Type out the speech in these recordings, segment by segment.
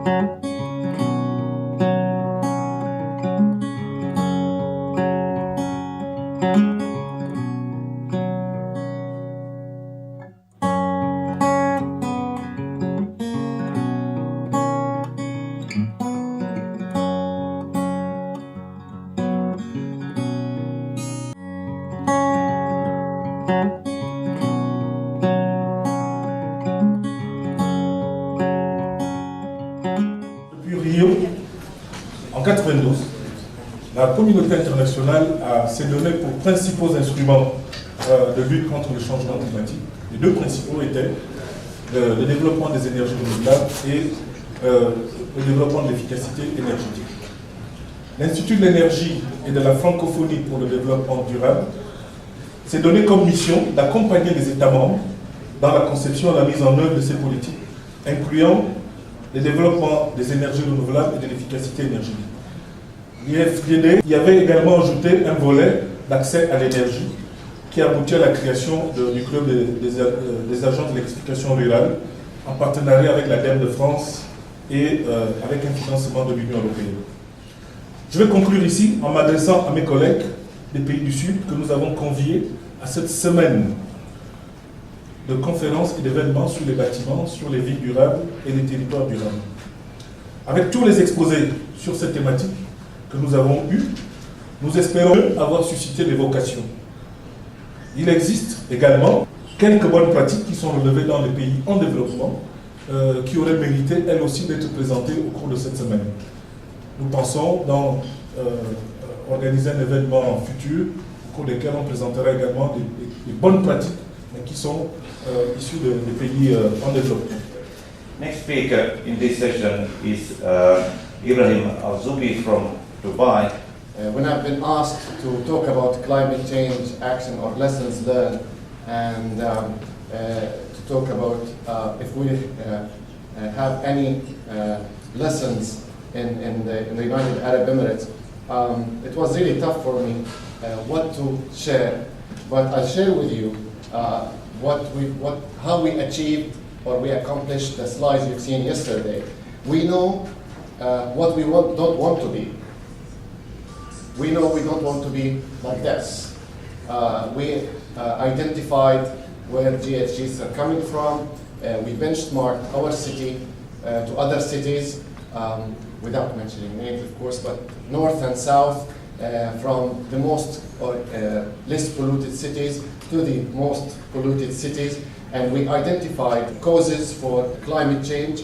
En 1992, la communauté internationale s'est donnée pour principaux instruments de lutte contre le changement climatique. Les deux principaux étaient le développement des énergies renouvelables et le développement de l'efficacité énergétique. L'Institut de l'énergie et de la francophonie pour le développement durable s'est donné comme mission d'accompagner les États membres dans la conception et la mise en œuvre de ces politiques, incluant le développement des énergies renouvelables et de l'efficacité énergétique. L'IFDD y avait également ajouté un volet d'accès à l'énergie qui aboutit à la création du club des agents de l'électrification rurale en partenariat avec l'ADEME de France et avec un financement de l'Union européenne. Je vais conclure ici en m'adressant à mes collègues des pays du Sud que nous avons conviés à cette semaine de conférences et d'événements sur les bâtiments, sur les villes durables et les territoires durables. Avec tous les exposés sur cette thématique que nous avons eus, nous espérons avoir suscité des vocations. Il existe également quelques bonnes pratiques qui sont relevées dans les pays en développement qui auraient mérité, elles aussi, d'être présentées au cours de cette semaine. Nous pensons organiser un événement futur au cours desquels on présentera également des bonnes pratiques qui sont issues des pays en développement. Next speaker in this session is Ibrahim Al-Zubi from Dubai. When I've been asked to talk about climate change action or lessons learned, and to talk about if we have any lessons in the United Arab Emirates, it was really tough for me what to share, but I'll share with you how we achieved or we accomplished the slides you've seen yesterday. We know what we don't want to be. We know we don't want to be like this. We identified where GHGs are coming from. We benchmarked our city to other cities, without mentioning names, of course, but north and south, from the most or least polluted cities to the most polluted cities, and we identified causes for climate change.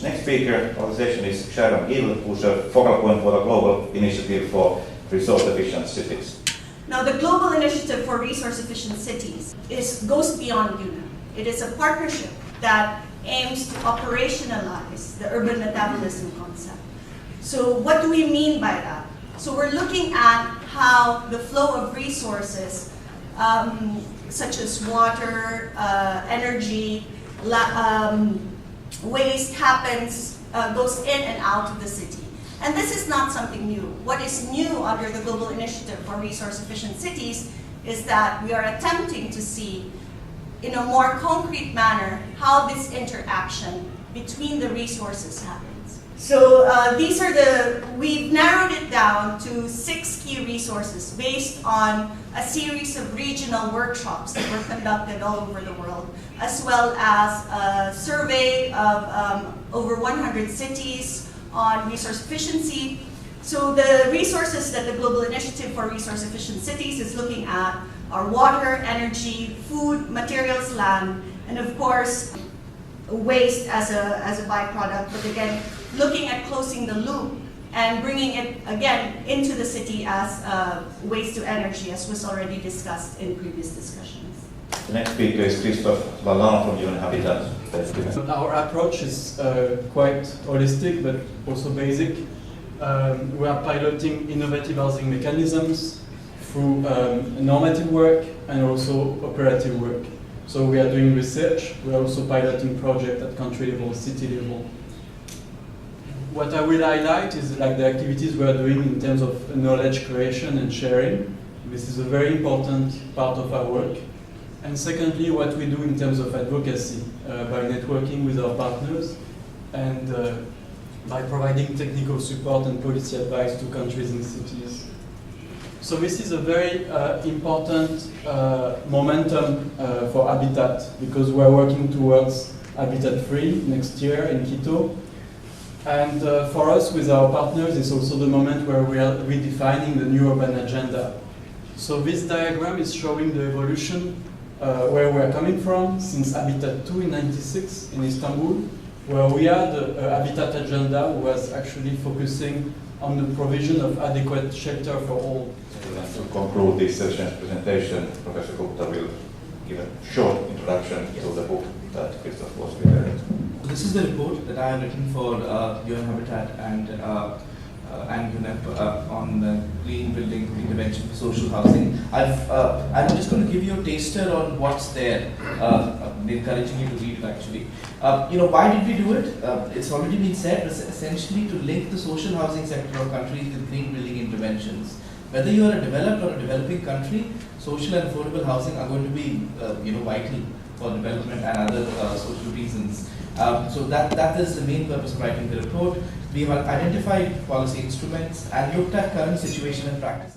Next speaker of the session is Sharon Gill, who's a focal point for the Global Initiative for Resource Efficient Cities. Now, the Global Initiative for Resource Efficient Cities goes beyond UNA. It is a partnership that aims to operationalize the urban metabolism concept. So what do we mean by that? So we're looking at how the flow of resources, such as water, energy, waste happens, goes in and out of the city. And this is not something new. What is new under the Global Initiative for Resource Efficient Cities is that we are attempting to see in a more concrete manner how this interaction between the resources happens. So we've narrowed it down to 6 key resources based on a series of regional workshops that were conducted all over the world, as well as a survey of over 100 cities on resource efficiency. So the resources that the Global Initiative for Resource Efficient Cities is looking at are water, energy, food, materials, land, and of course, waste as a byproduct, but again, looking at closing the loop and bringing it again into the city as waste to energy, as was already discussed in previous discussions. The next speaker is Christophe Lalande from UN Habitat. Our approach is quite holistic but also basic. We are piloting innovative housing mechanisms through normative work and also operative work. So we are doing research, we are also piloting projects at country level, city level. What I will highlight is like the activities we are doing in terms of knowledge creation and sharing. This is a very important part of our work. And secondly, what we do in terms of advocacy by networking with our partners and by providing technical support and policy advice to countries and cities. So this is a very important momentum for Habitat, because we are working towards Habitat 3 next year in Quito. And for us, with our partners, it's also the moment where we are redefining the new urban agenda. So this diagram is showing the evolution where we are coming from since Habitat 2 in '96 in Istanbul, where we had a Habitat agenda was actually focusing on the provision of adequate shelter for all. To conclude this session's presentation, Professor Gupta will give a short introduction to the book that Christoph was referring to. This is the report that I have written for UN Habitat and UNEP on green building intervention for social housing. I'm just going to give you a taster on what's there, encouraging you to read it actually. Why did we do it? It's already been said, essentially to link the social housing sector of countries with green building interventions. Whether you are a developed or a developing country, social and affordable housing are going to be vital for development and other social reasons. So that is the main purpose of writing the report. We have identified policy instruments and looked at current situation and practice.